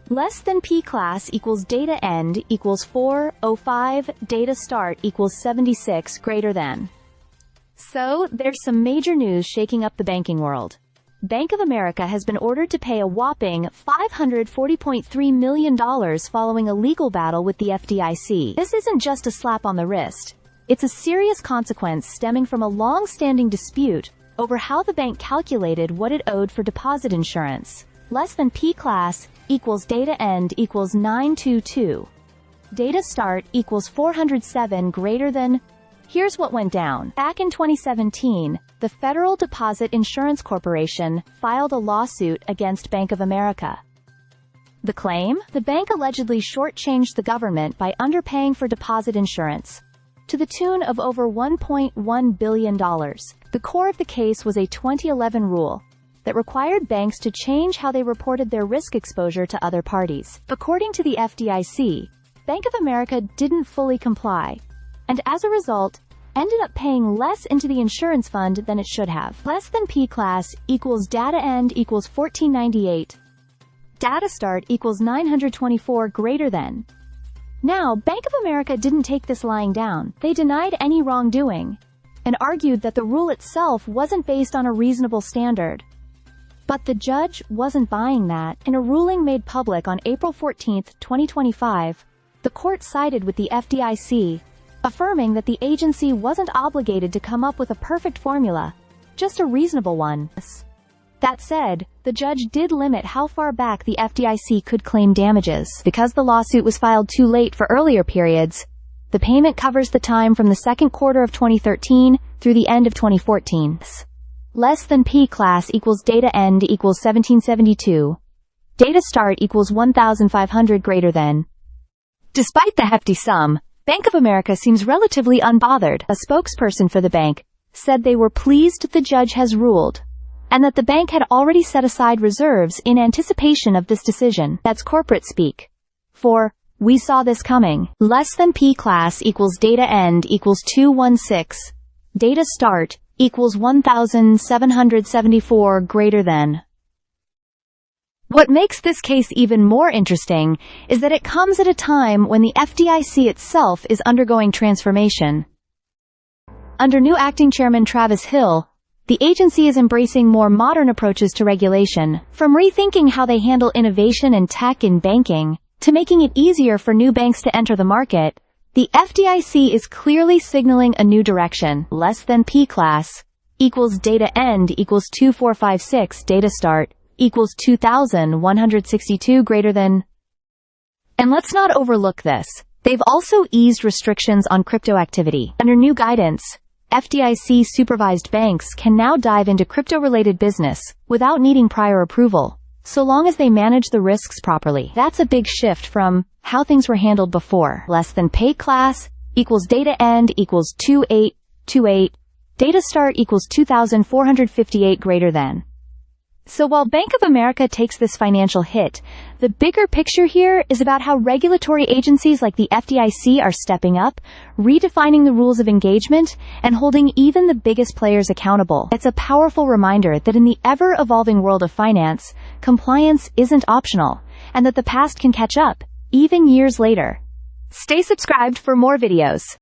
Less than P class equals data end equals 405, data start equals 76 greater than. So, there's some major news shaking up the banking world. Bank of America has been ordered to pay a whopping $540.3 million following a legal battle with the FDIC. This isn't just a slap on the wrist. It's a serious consequence stemming from a long-standing dispute over how the bank calculated what it owed for deposit insurance. Less than P class equals data end equals 922. Data start equals 407 greater than. Here's what went down. Back in 2017, the Federal Deposit Insurance Corporation filed a lawsuit against Bank of America. The claim? The bank allegedly shortchanged the government by underpaying for deposit insurance, to the tune of over $1.1 billion. The core of the case was a 2011 rule that required banks to change how they reported their risk exposure to other parties. According to the FDIC, Bank of America didn't fully comply, and as a result, ended up paying less into the insurance fund than it should have. Less than P class equals data end equals 1498. Data start equals 924 greater than. Now, Bank of America didn't take this lying down. They denied any wrongdoing and argued that the rule itself wasn't based on a reasonable standard. But the judge wasn't buying that. In a ruling made public on April 14, 2025, the court sided with the FDIC, affirming that the agency wasn't obligated to come up with a perfect formula, just a reasonable one. That said, the judge did limit how far back the FDIC could claim damages. Because the lawsuit was filed too late for earlier periods, the payment covers the time from the second quarter of 2013 through the end of 2014. Less than P class equals data end equals 1772. Data start equals 1500 greater than. Despite the hefty sum, Bank of America seems relatively unbothered. A spokesperson for the bank said they were pleased the judge has ruled, and that the bank had already set aside reserves in anticipation of this decision. That's corporate speak for, "We saw this coming." Less than P class equals data end equals 216. Data start equals 1774 greater than. What makes this case even more interesting is that it comes at a time when the FDIC itself is undergoing transformation. Under new acting chairman Travis Hill, the agency is embracing more modern approaches to regulation, from rethinking how they handle innovation and tech in banking, to making it easier for new banks to enter the market. The FDIC is clearly signaling a new direction. Less than P class equals data end equals 2456 data start equals 2162 greater than. And let's not overlook this. They've also eased restrictions on crypto activity. Under new guidance, FDIC supervised banks can now dive into crypto-related business without needing prior approval, so long as they manage the risks properly. That's a big shift from how things were handled before. Less than P class equals data end equals 2828. Data start equals 2458 greater than. So while Bank of America takes this financial hit, the bigger picture here is about how regulatory agencies like the FDIC are stepping up, redefining the rules of engagement, and holding even the biggest players accountable. It's a powerful reminder that in the ever-evolving world of finance, compliance isn't optional, and that the past can catch up, even years later. Stay subscribed for more videos.